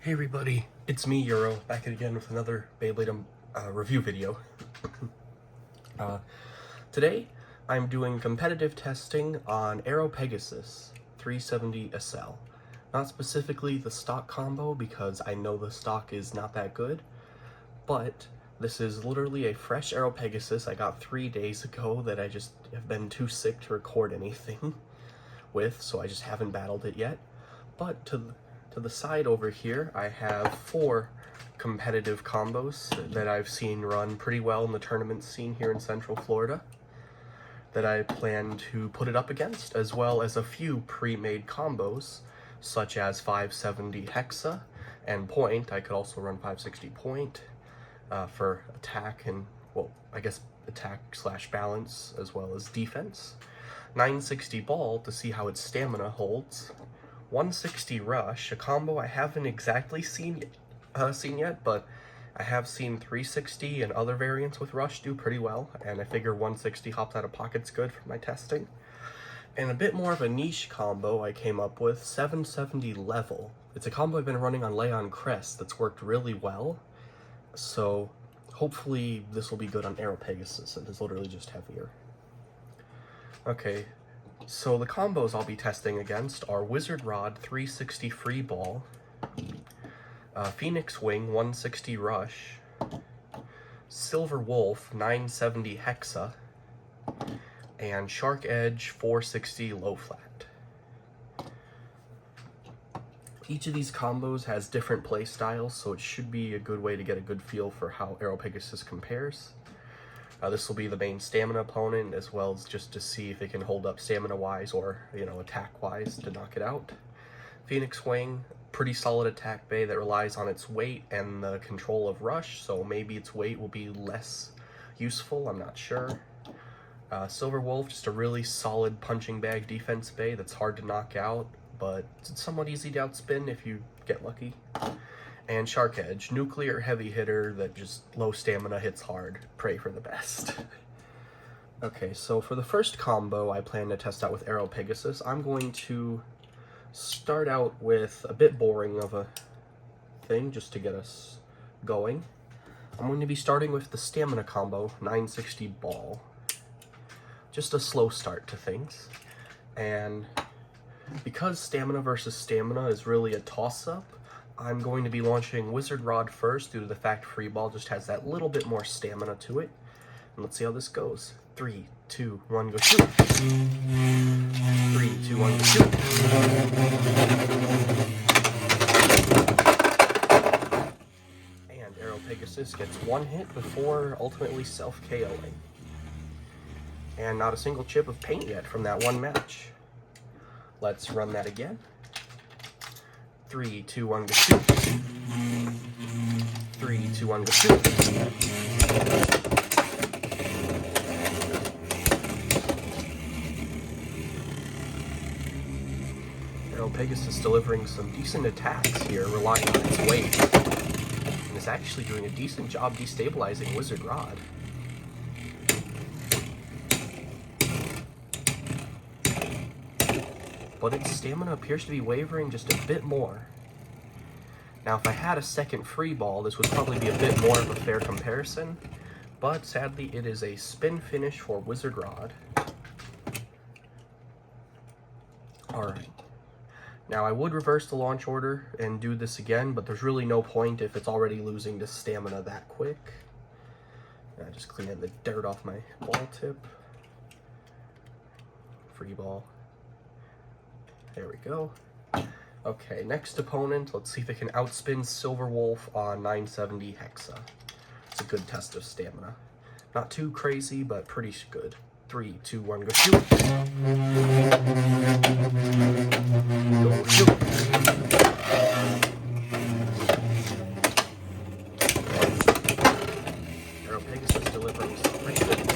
Hey everybody, it's me, Euro, back again with another Beyblade review video. Today, I'm doing competitive testing on Aero Pegasus 370 SL. Not specifically the stock combo, because I know the stock is not that good, but this is literally a fresh Aero Pegasus I got 3 days ago that I just have been too sick to record anything with, so I just haven't battled it yet. But to the side over here, I have 4 competitive combos that I've seen run pretty well in the tournament scene here in Central Florida that I plan to put it up against, as well as a few pre-made combos, such as 570 Hexa and Point. I could also run 560 Point for attack and, well, I guess attack slash balance, as well as defense. 960 Ball to see how its stamina holds. 160 Rush, a combo I haven't exactly seen yet, but I have seen 360 and other variants with Rush do pretty well, and I figure 160 hopped out of pocket's good for my testing. And a bit more of a niche combo I came up with, 770 Level. It's a combo I've been running on Leon Crest that's worked really well, so hopefully this will be good on Aero Pegasus, and it's literally just heavier. Okay. So the combos I'll be testing against are Wizard Rod 360 Free Ball, Phoenix Wing 160 Rush, Silver Wolf 970 Hexa, and Shark Edge 460 Low Flat. Each of these combos has different play styles, so it should be a good way to get a good feel for how Aero Pegasus compares. This will be the main stamina opponent, as well as just to see if it can hold up stamina-wise or, attack-wise to knock it out. Phoenix Wing, pretty solid attack bay that relies on its weight and the control of Rush, so maybe its weight will be less useful, I'm not sure. Silver Wolf, just a really solid punching bag defense bay that's hard to knock out, but it's somewhat easy to outspin if you get lucky. And Shark Edge, nuclear heavy hitter that just low stamina hits hard. Pray for the best. Okay, so for the first combo I plan to test out with Aero Pegasus, I'm going to start out with a bit boring of a thing just to get us going. I'm going to be starting with the stamina combo, 960 Ball. Just a slow start to things. And because stamina versus stamina is really a toss-up, I'm going to be launching Wizard Rod first due to the fact Free Ball just has that little bit more stamina to it. And let's see how this goes. 3, 2, 1, go shoot! 3, 2, 1, go shoot! And Aero Pegasus gets 1 hit before ultimately self-KOing. And not a single chip of paint yet from that one match. Let's run that again. 3, 2, 1, go shoot. 3, 2, 1, go shoot. Aero Pegasus delivering some decent attacks here, relying on its weight, and is actually doing a decent job destabilizing Wizard Rod. But its stamina appears to be wavering just a bit more. Now, if I had a second Free Ball, this would probably be a bit more of a fair comparison, but sadly it is a spin finish for Wizard Rod. Alright. Now, I would reverse the launch order and do this again, but there's really no point if it's already losing to stamina that quick. I just clean the dirt off my ball tip. Free Ball. There we go. Okay, next opponent, let's see if it can outspin Silver Wolf on 970 Hexa. It's a good test of stamina. Not too crazy, but pretty good. 3, 2, 1, go shoot! Go shoot! Aero Pegasus delivering some pretty good hits.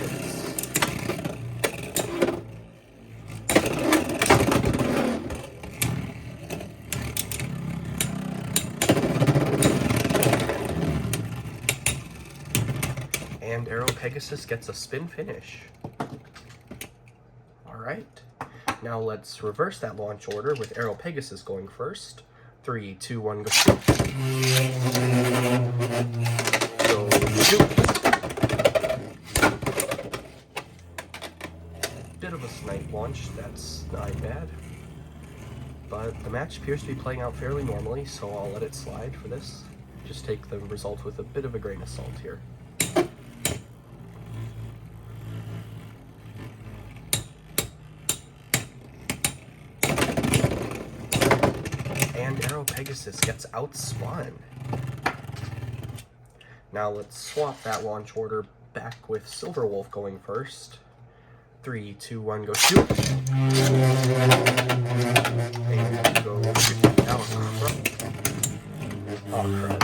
And Aero Pegasus gets a spin finish. Alright, now let's reverse that launch order with Aero Pegasus going first. 3, 2, 1, go shoot. Go shoot. Bit of a snipe launch, that's not bad. But the match appears to be playing out fairly normally, so I'll let it slide for this. Just take the result with a bit of a grain of salt here. And Aero Pegasus gets outspun. Now let's swap that launch order back with Silver Wolf going first. 3, 2, 1, go shoot! And go shoot. Now, oh crap.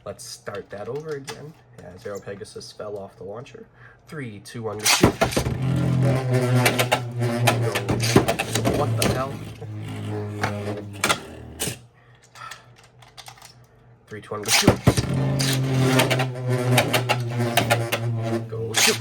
Let's start that over again as Aero Pegasus fell off the launcher. 3, 2, 1, go shoot! Go. What the hell? 3, 2, 1, go shoot! Go shoot!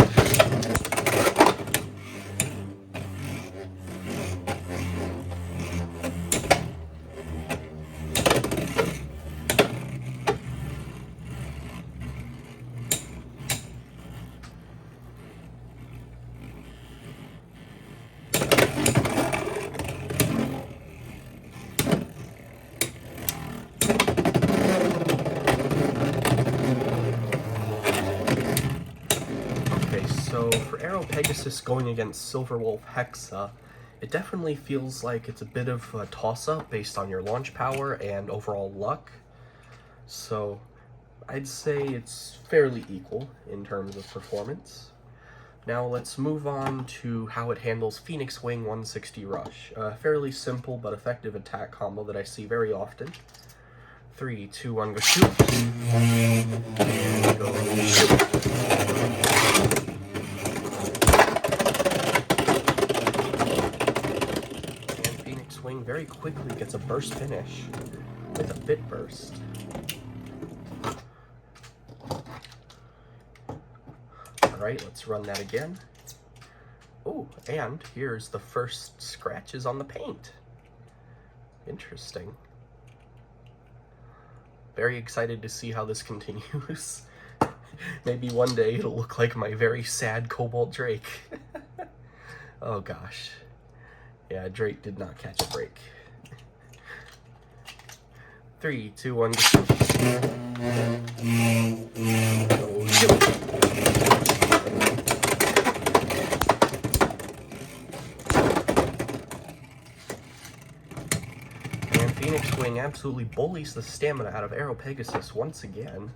So for Aero Pegasus going against Silver Wolf Hexa, it definitely feels like it's a bit of a toss-up based on your launch power and overall luck. So I'd say it's fairly equal in terms of performance. Now let's move on to how it handles Phoenix Wing 160 Rush, a fairly simple but effective attack combo that I see very often. 3, 2, 1, go shoot! And go shoot! Wing very quickly gets a burst finish with a bit burst. Alright, let's run that again. Oh, and here's the first scratches on the paint. Interesting. Very excited to see how this continues. Maybe one day it'll look like my very sad Cobalt Drake. Oh gosh. Yeah, Drake did not catch a break. 3, 2, 1, go shoot! Go shoot! And Phoenix Wing absolutely bullies the stamina out of Aero Pegasus once again.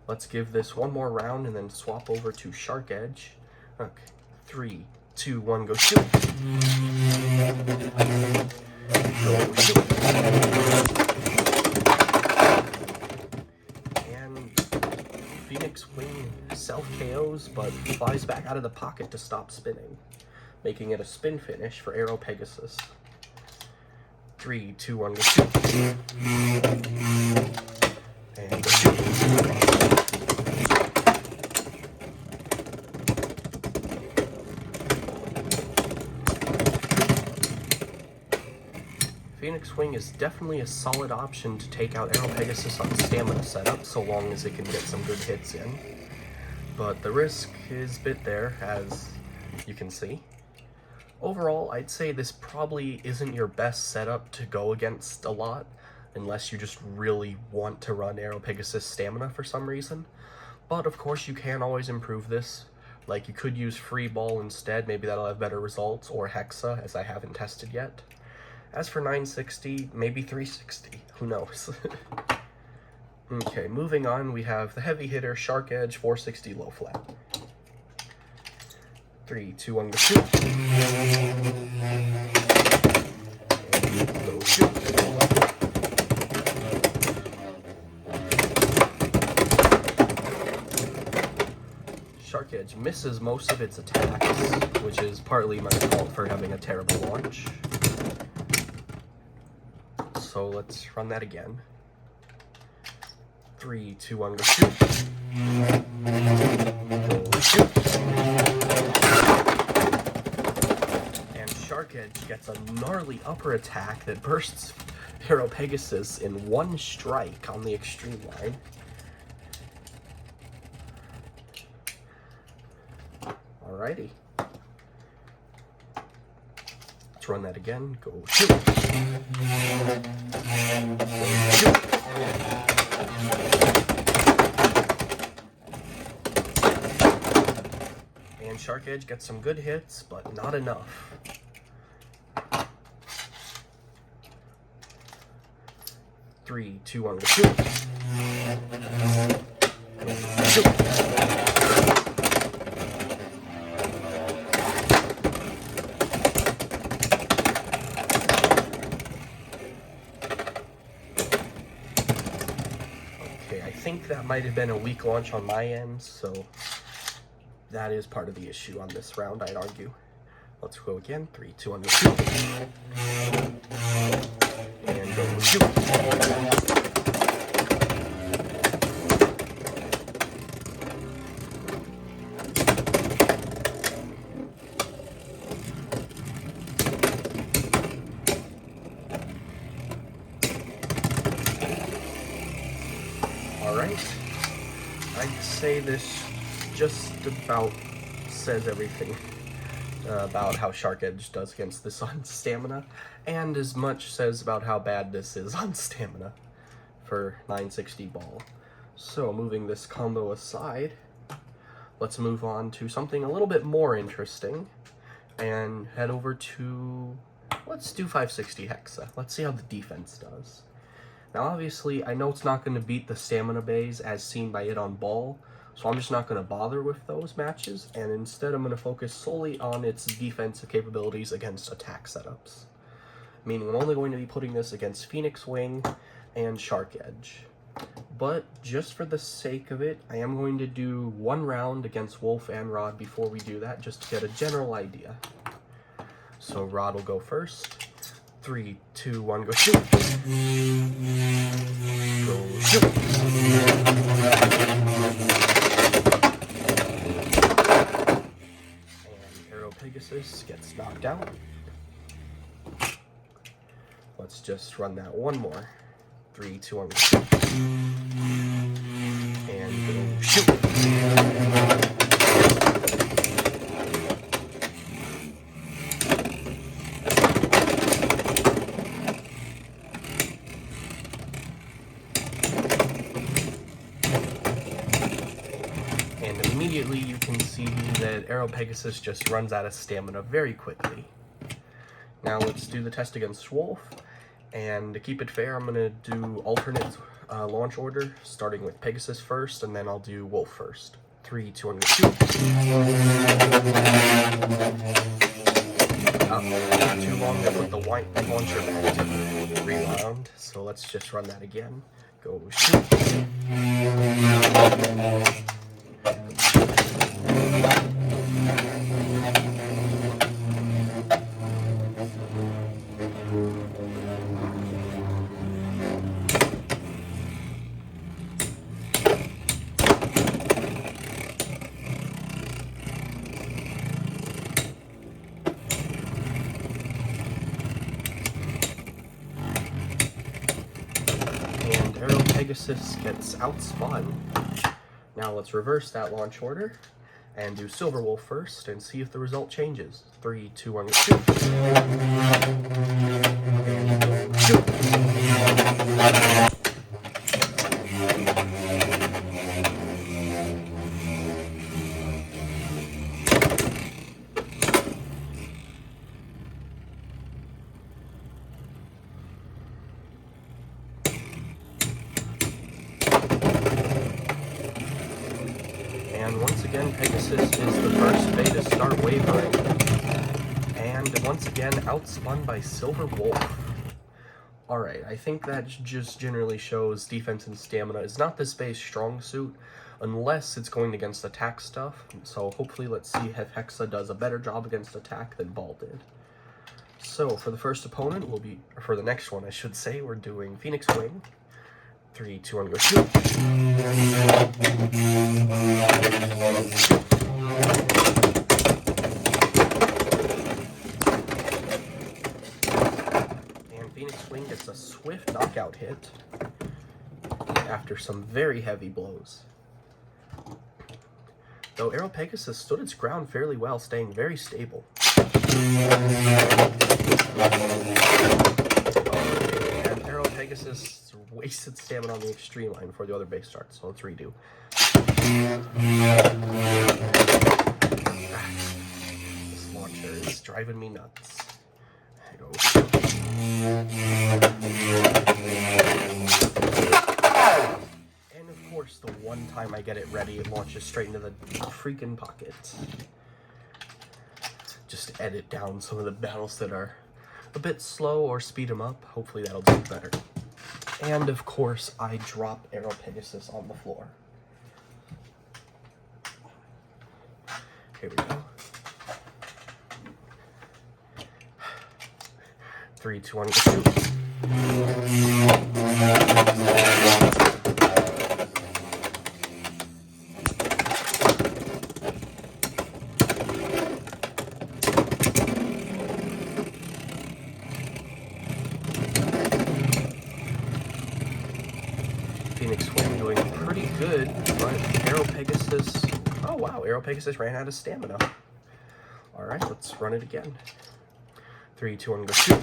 Let's give this one more round and then swap over to Shark Edge. Okay, 3, 2, 1, go shoot! Go shoot! And Phoenix Wing self-KOs, but flies back out of the pocket to stop spinning, making it a spin finish for Aero Pegasus. 3, 2, 1, go shoot! And go shoot! Phoenix Wing is definitely a solid option to take out Aero Pegasus on stamina setup, so long as it can get some good hits in. But the risk is a bit there, as you can see. Overall, I'd say this probably isn't your best setup to go against a lot, unless you just really want to run Aero Pegasus stamina for some reason. But of course you can always improve this. Like, you could use Free Ball instead, maybe that'll have better results, or Hexa, as I haven't tested yet. As for 960, maybe 360, who knows. Okay, moving on, we have the heavy hitter Shark Edge 460 low flat. 3, 2, 1, go shoot! And go shoot! Shark Edge misses most of its attacks, which is partly my fault for having a terrible launch. So let's run that again. 3, 2, 1, go shoot! Go shoot! And Shark Edge gets a gnarly upper attack that bursts Aero Pegasus in one strike on the extreme line. Alrighty. Let's run that again. Go shoot. Go shoot. And Shark Edge gets some good hits, but not enough. Three, two, one, go shoot. Go shoot. Okay, I think that might have been a weak launch on my end, so that is part of the issue on this round, I'd argue. Let's go again. 3, 2, 1, go shoot. And go shoot. Alright. I'd say this just about says everything about how Shark Edge does against this on stamina, and as much says about how bad this is on stamina for 960 ball. So moving this combo aside, let's move on to something a little bit more interesting and head over to, let's do 560 Hexa. Let's see how the defense does. Now obviously I know it's not going to beat the stamina bays as seen by it on ball, so I'm just not going to bother with those matches, and instead I'm going to focus solely on its defensive capabilities against attack setups. Meaning I'm only going to be putting this against Phoenix Wing and Shark Edge. But just for the sake of it, I am going to do one round against Wolf and Rod before we do that, just to get a general idea. So Rod will go first. 3, 2, 1, go shoot! Go shoot! Pegasus gets knocked out. Let's just run that one more. 3, 2, 1, and go shoot. And immediately you can see that Aero Pegasus just runs out of stamina very quickly. Now let's do the test against Wolf, and to keep it fair, I'm going to do alternate launch order, starting with Pegasus first, and then I'll do Wolf first. 3, 2, 1, shoot! Not too long to put the white launcher back to rewound, so let's just run that again. Go shoot! And Aero Pegasus gets outspun. Now let's reverse that launch order and do Silver Wolf first and see if the result changes. 3, 2, 1, shoot! And shoot! And once again, Pegasus is the first Bay to start wavering. And once again, outspun by Silver Wolf. Alright, I think that just generally shows defense and stamina is not this Bay's strong suit, unless it's going against attack stuff. So hopefully let's see if Hexa does a better job against attack than Ball did. So for the first opponent, for the next one I should say, we're doing Phoenix Wing. 3, 2, 1, go shoot! And Phoenix Wing gets a swift knockout hit after some very heavy blows. Though Aero Pegasus stood its ground fairly well, staying very stable. And Aero Pegasus wasted stamina on the extreme line before the other base starts, so let's redo. This launcher is driving me nuts. I go. And of course, the one time I get it ready, it launches straight into the freaking pocket. Just edit down some of the battles that are a bit slow or speed them up. Hopefully that'll do better. And of course, I drop Aero Pegasus on the floor. Here we go. 3, 2, 1, shoot. Phoenix Wing doing pretty good, but Aero Pegasus, oh wow, Aero Pegasus ran out of stamina. Alright, let's run it again. 3, 2, 1, go shoot.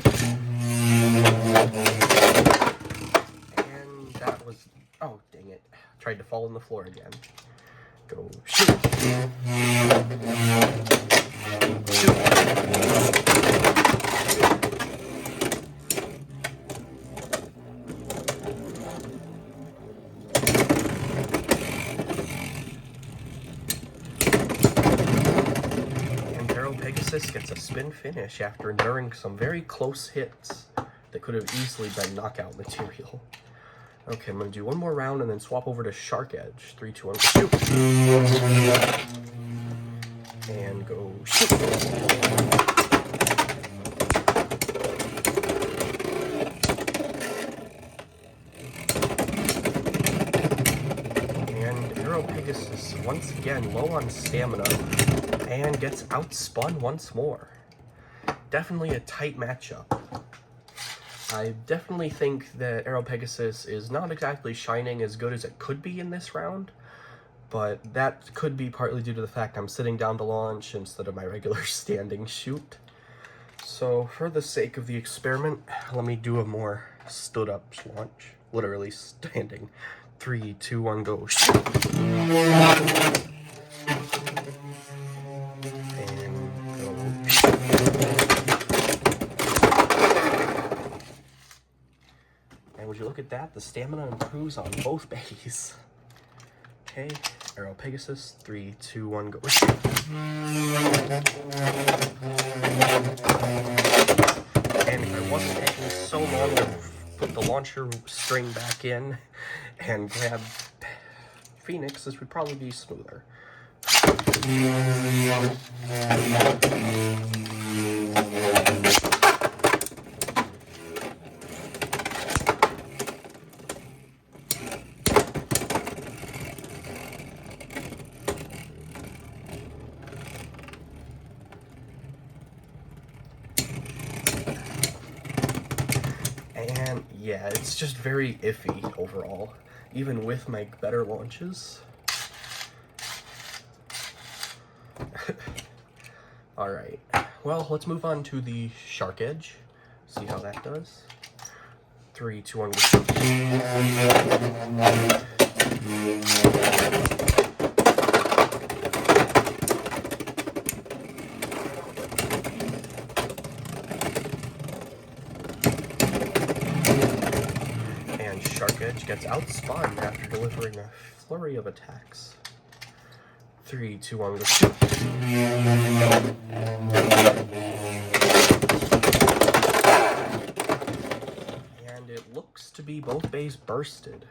And that was, oh dang it, tried to fall on the floor again. Go shoot. Shoot. Pegasus gets a spin finish after enduring some very close hits that could have easily been knockout material. Okay, I'm going to do one more round and then swap over to Shark Edge. 3, 2, 1, shoot! And go shoot! And Aero Pegasus once again low on stamina and gets outspun once more. Definitely a tight matchup. I definitely think that Aero Pegasus is not exactly shining as good as it could be in this round, but that could be partly due to the fact I'm sitting down to launch instead of my regular standing shoot. So for the sake of the experiment, let me do a more stood up launch. Literally standing. 3, 2, 1, go shoot! And would you look at that? The stamina improves on both bays. Okay, Aero Pegasus, 3, 2, 1, go. And if I wasn't taking so long to put the launcher string back in and grab Phoenix, this would probably be smoother. And yeah, it's just very iffy overall, even with my better launches. Alright, well, let's move on to the Shark Edge. See how that does. 3, 2, 1, go. And Shark Edge gets outspun after delivering a flurry of attacks. 3, 2, 1, go shoot. And it looks to be both bays bursted.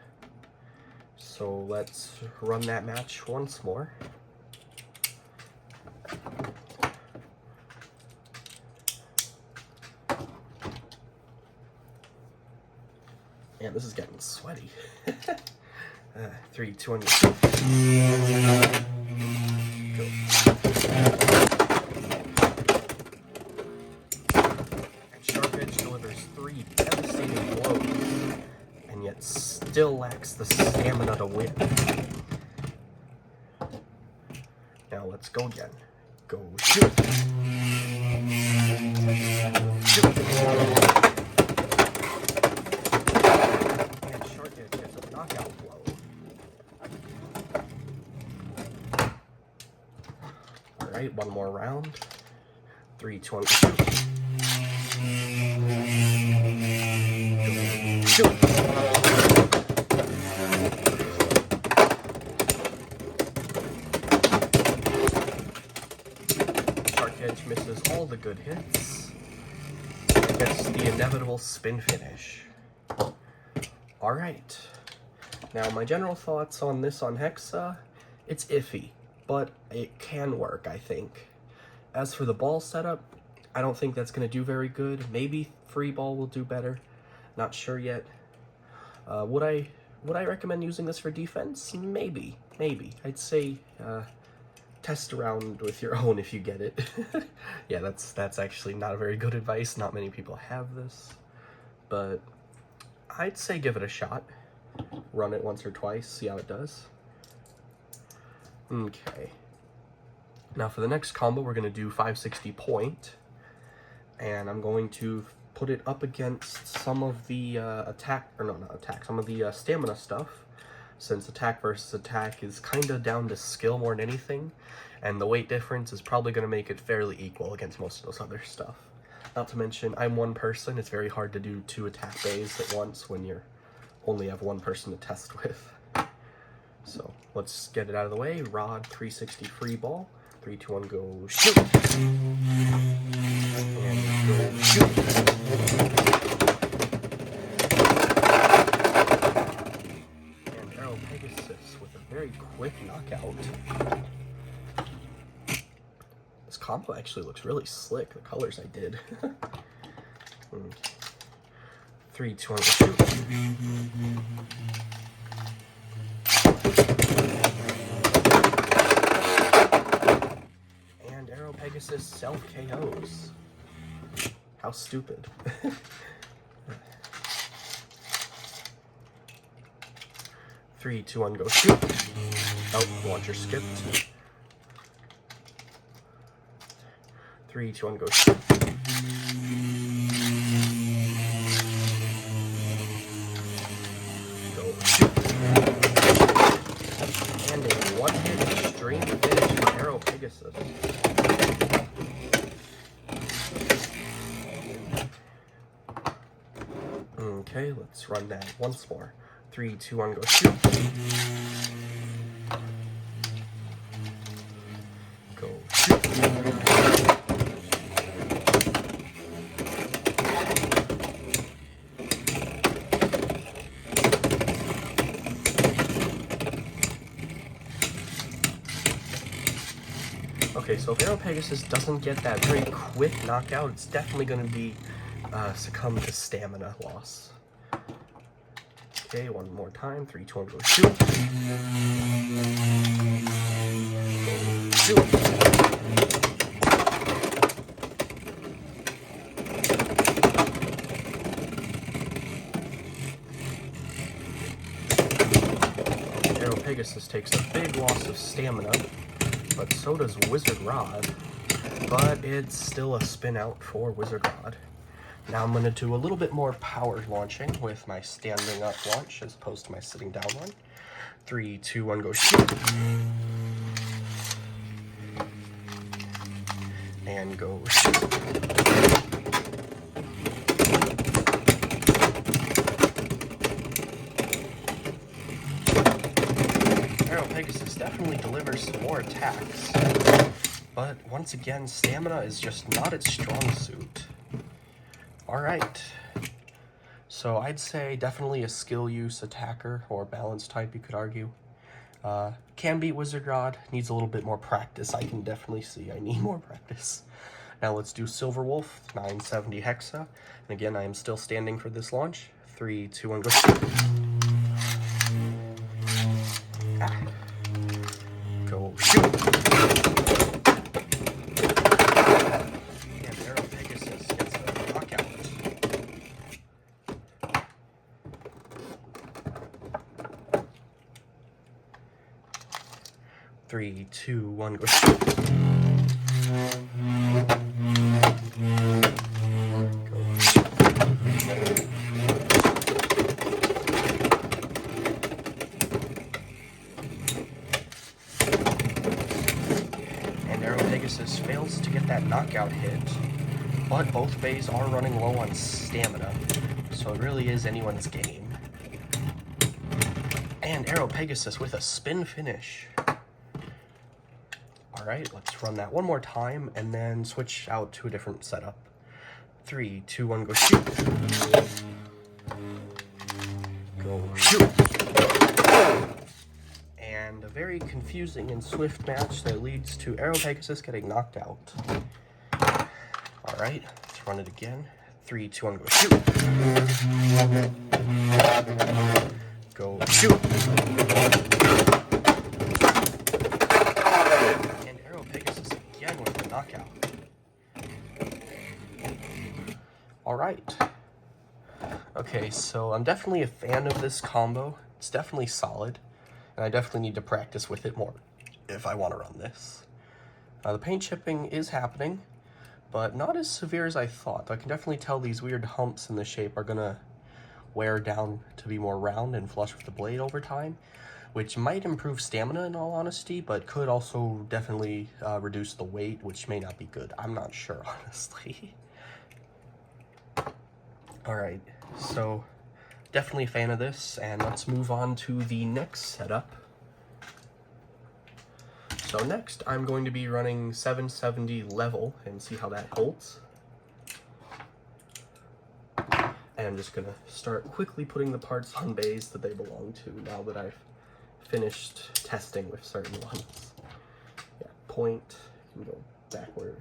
So let's run that match once more. Man, this is getting sweaty. 3, 2, 1, go. And Shark Edge delivers 3 devastating blows. still lacks the stamina to win. Now let's go again. Go shoot. Shoot. And Shark Edge gets a knockout blow. Alright, one more round. 3, 2, 1, shoot. Shoot. Shark Edge misses all the good hits. Gets the inevitable spin finish. Alright. Now my general thoughts on this on Hexa, it's iffy, but it can work, I think. As for the ball setup, I don't think that's going to do very good. Maybe free ball will do better. Not sure yet. Would I recommend using this for defense? Maybe. I'd say test around with your own if you get it. Yeah, that's actually not a very good advice. Not many people have this. But I'd say give it a shot. Run it once or twice, see how it does. Okay. Now for the next combo, we're going to do 560 point. And I'm going to put it up against some of the some of the stamina stuff, since attack versus attack is kind of down to skill more than anything, and the weight difference is probably going to make it fairly equal against most of those other stuff. Not to mention, I'm one person. It's very hard to do 2 attack bays at once when you only have one person to test with. So let's get it out of the way. Rod 360 free ball. 3, 2, 1, go shoot! And go shoot! And Aero Pegasus with a very quick knockout. This combo actually looks really slick, the colors I did. 3, 2, 1, go shoot! Aero Pegasus self-KOs. How stupid. 3, 2, 1, go shoot. Oh, launcher skipped. 3, 2, 1, go shoot. Go shoot. And a one-hit extreme finish from Aero Pegasus. Okay, let's run that once more. 3, 2, 1, go shoot. Go shoot. Okay, so if Aero Pegasus doesn't get that very quick knockout, it's definitely going to be succumb to stamina loss. Okay, one more time. 3, 2, 1, go shoot. Shoot. Aero Pegasus takes a big loss of stamina, but so does Wizard Rod. But it's still a spin out for Wizard Rod. Now I'm going to do a little bit more power launching with my standing up launch as opposed to my sitting down one. 3, 2, 1, go shoot. And go shoot. Aero Pegasus definitely delivers some more attacks, but once again, stamina is just not its strong suit. Alright, so I'd say definitely a skill use attacker, or balance type you could argue. Can beat Wizard Rod, needs a little bit more practice. I can definitely see I need more practice. Now let's do Silver Wolf, 970 Hexa. And again, I am still standing for this launch. 3, 2, 1, go. Ah. Go shoot! And Aero Pegasus gets a knockout. 3, 2, 1, go shoot. And Aero Pegasus fails to get that knockout hit, but both bays are running low on stamina, so it really is anyone's game. And Aero Pegasus with a spin finish. Alright, let's run that one more time and then switch out to a different setup. 3, 2, 1, go shoot. Go shoot. And a very confusing and swift match that leads to Aero Pegasus getting knocked out. Alright, let's run it again. 3, 2, 1, go shoot. Go shoot. And Aero Pegasus again with the knockout. Alright. Okay, so I'm definitely a fan of this combo. It's definitely solid, and I definitely need to practice with it more if I want to run this. The paint chipping is happening, but not as severe as I thought. I can definitely tell these weird humps in the shape are gonna wear down to be more round and flush with the blade over time, which might improve stamina in all honesty, but could also definitely reduce the weight, which may not be good. I'm not sure, honestly. Alright, so definitely a fan of this, and let's move on to the next setup. So next, I'm going to be running 770 level and see how that holds. And I'm just gonna start quickly putting the parts on bays that they belong to now that I've finished testing with certain ones. Yeah, point, you can go backward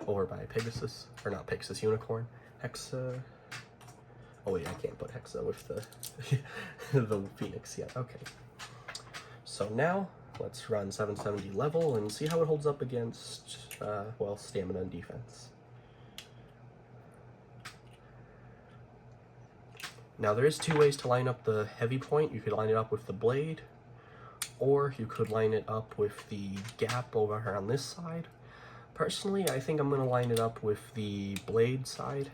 over by Pegasus, or not Pegasus, Unicorn, Hexa. Oh wait, I can't put Hexa with the the Phoenix yet. Okay. So now let's run 770 level and see how it holds up against well, stamina and defense. Now there is two ways to line up the heavy point. You could line it up with the blade, or you could line it up with the gap over here on this side. Personally, I think I'm gonna line it up with the blade side.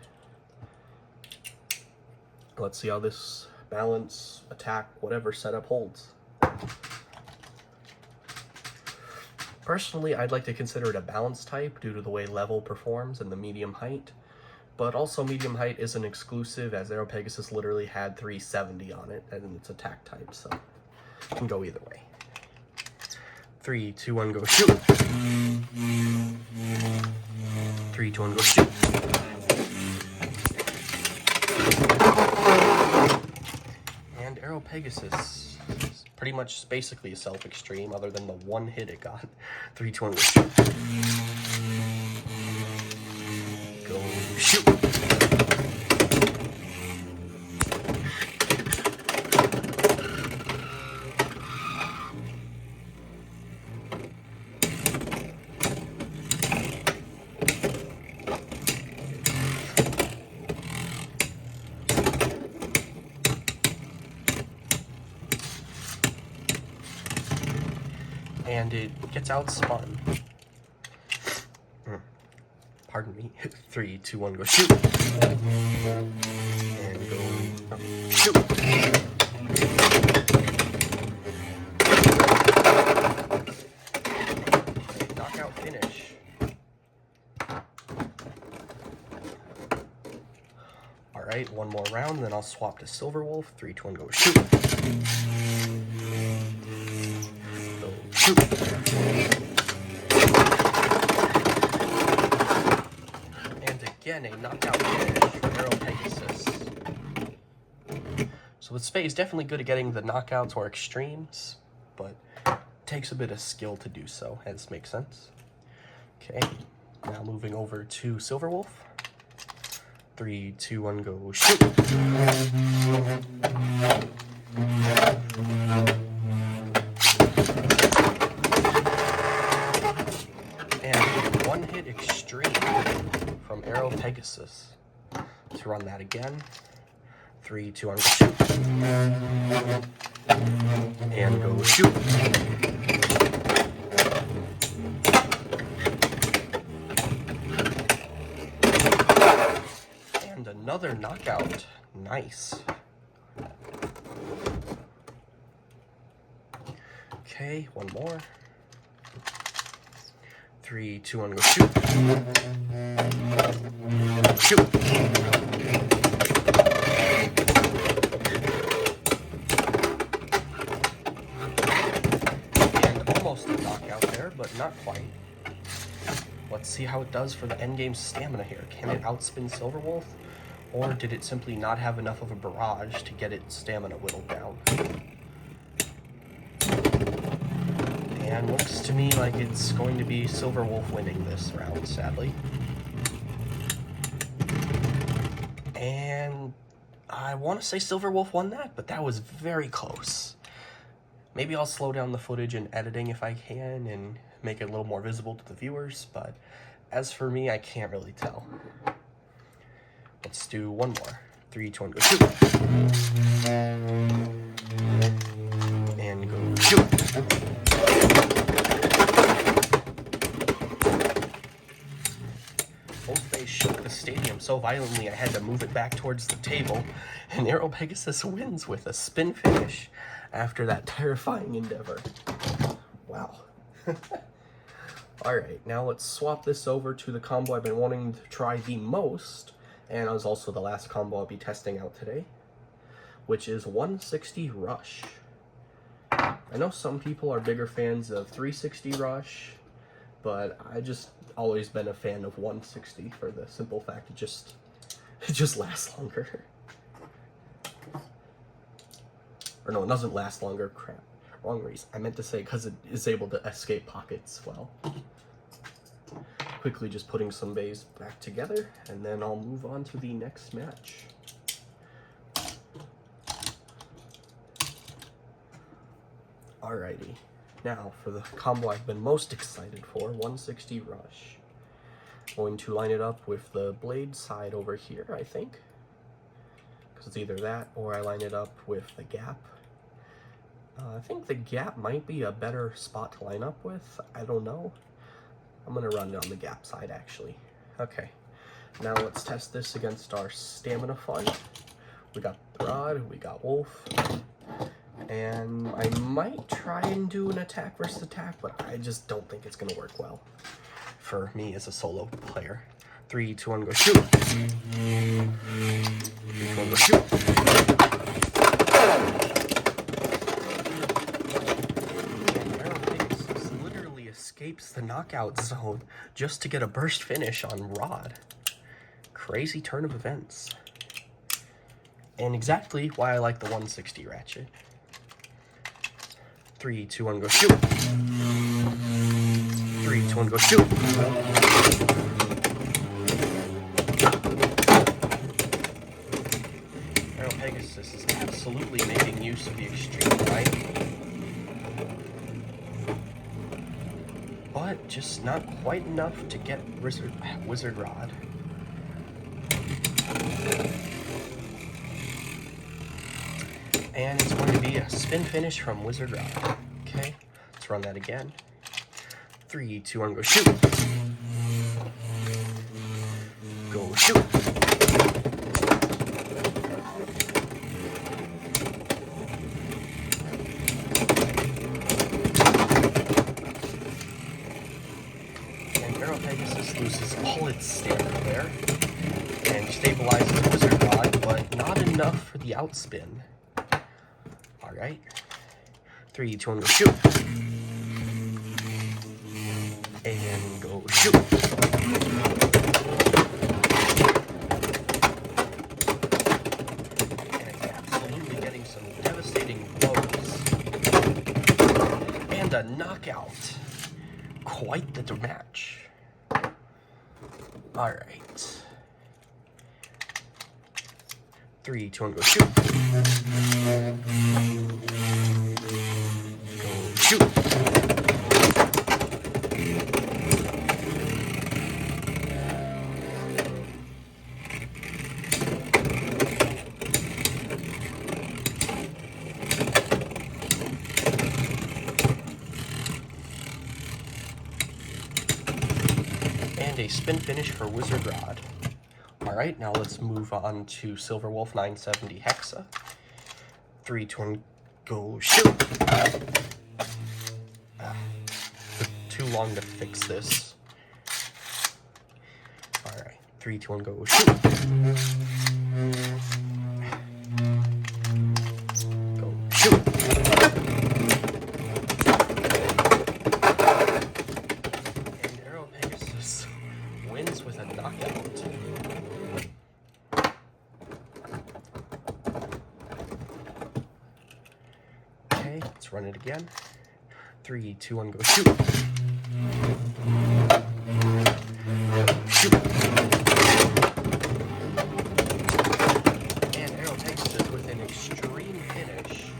Let's see how this balance, attack, whatever setup holds. Personally, I'd like to consider it a balance type due to the way level performs and the medium height. But also medium height isn't exclusive, as Aero Pegasus literally had 370 on it, and it's attack type, so it can go either way. 3, 2, 1, go shoot! 3, 2, 1, go shoot! And Aero Pegasus is pretty much basically a self-extreme, other than the one hit it got. 3, 2, 1, go shoot! Go shoot! And it gets outspun. Pardon me. 3, 2, 1, go shoot! And go shoot! Knockout finish. Alright, one more round, then I'll swap to Silver Wolf. 3, 2, 1, go shoot! Shoot. And again, a knockout finish for Aero Pegasus. So this phase is definitely good at getting the knockouts or extremes, but takes a bit of skill to do so, as makes sense. Okay, now moving over to Silver Wolf. 3, 2, 1, go shoot! One-hit extreme from Aero Pegasus. Let's run that again. 3, 2, 1, go shoot. And go shoot. Nice. Okay, one more. 3, 2, 1, go shoot. Shoot. And almost a knockout there, but not quite. Let's see how it does for the endgame stamina here. Can it outspin Silverwolf? Or did it simply not have enough of a barrage to get its stamina whittled down? And looks to me like it's going to be Silverwolf winning this round, sadly. And I want to say Silverwolf won that, but that was very close. Maybe I'll slow down the footage in editing if I can and make it a little more visible to the viewers, but as for me, I can't really tell. Let's do one more. 3, 2, 1, go shoot. And go shoot. Both they shook the stadium so violently I had to move it back towards the table, and Aero Pegasus wins with a spin finish after that terrifying endeavor. Wow. Alright, now let's swap this over to the combo I've been wanting to try the most, and it was also the last combo I'll be testing out today, which is 160 Rush. I know some people are bigger fans of 360 Rush, but I just always been a fan of 160 for the simple fact it just lasts longer. Or no, it doesn't last longer. Crap. Wrong reason. I meant to say because it is able to escape pockets well. Quickly just putting some bays back together, and then I'll move on to the next match. Alrighty. Now for the combo I've been most excited for, 160 Rush. Going to line it up with the blade side over here, I think. Because it's either that or I line it up with the gap. I think the gap might be a better spot to line up with. I don't know. I'm going to run it on the gap side, actually. Okay. Now let's test this against our stamina fund. We got Rod, we got Wolf. And I might try and do an attack versus attack, but I just don't think it's going to work well for me as a solo player. 3, 2, 1, go shoot. 3, 2, 1, go shoot. And Aero Pegasus literally escapes the knockout zone just to get a burst finish on Rod. Crazy turn of events. And exactly why I like the 160 Ratchet. 3, 2, 1, go shoot. 3, 2, 1, go shoot. Aero Pegasus is absolutely making use of the extreme right, but just not quite enough to get Wizard Rod. And it's going to be a spin finish from Wizard Rod. Okay, let's run that again. 3, 2, 1, go shoot. Go shoot. And Aero Pegasus loses all its stamina there and stabilizes Wizard Rod, but not enough for the outspin. Alright. 3, 2, 1, go shoot. And go shoot. And it's absolutely getting some devastating blows. And a knockout. Quite the match. Alright. 3, 2, 1, go shoot. Go shoot. And a spin finish for Wizard Rod. Alright. Alright, now let's move on to Silver Wolf 970 Hexa. 3, 2, 1, go shoot! Took too long to fix this. Alright, 3, 2, 1, go shoot! Go shoot! And Aero Pegasus wins with a knockout. Okay, let's run it again. 3, 2, 1, go shoot! Shoot! And Aero Pegasus with an extreme finish.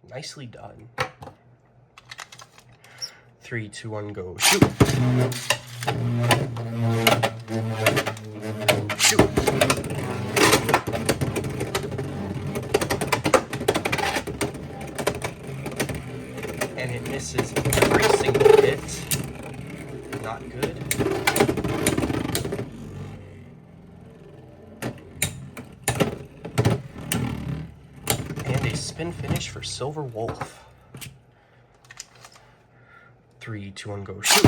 Nicely done. 3, 2, 1, go shoot! Shoot! And it misses every single hit. Not good. And a spin finish for Silver Wolf. 3, 2, 1, go shoot!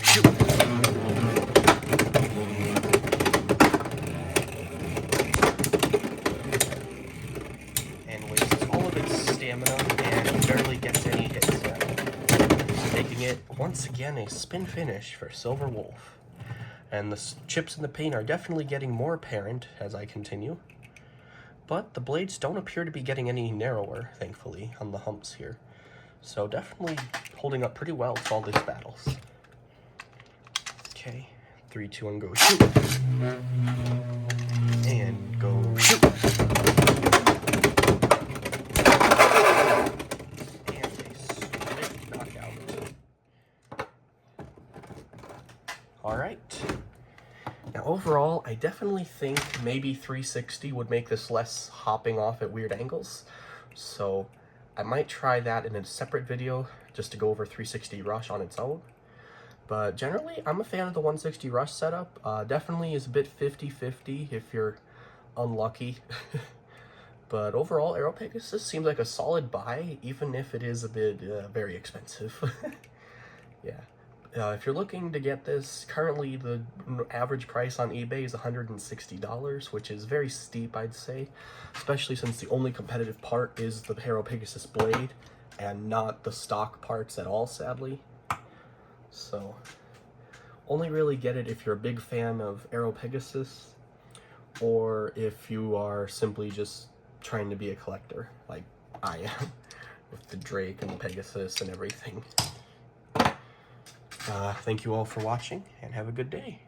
Shoot! And wastes all of its stamina and barely gets any hits out, making it once again a spin finish for Silver Wolf. And the chips in the paint are definitely getting more apparent as I continue. But the blades don't appear to be getting any narrower, thankfully, on the humps here. So definitely holding up pretty well to all these battles. Okay, 3, 2, 1, go shoot! And go shoot! And a swift knockout. Alright. Now overall, I definitely think maybe 360 would make this less hopping off at weird angles. So I might try that in a separate video just to go over 360 Rush on its own. But generally, I'm a fan of the 160 Rush setup. Definitely is a bit 50-50 if you're unlucky. But overall, Aero Pegasus seems like a solid buy, even if it is a bit very expensive. Yeah. If you're looking to get this, currently the average price on eBay is $160, which is very steep, I'd say, especially since the only competitive part is the Aero Pegasus blade and not the stock parts at all, sadly. So, only really get it if you're a big fan of Aero Pegasus, or if you are simply just trying to be a collector, like I am, with the Drake and the Pegasus and everything. Thank you all for watching, and have a good day.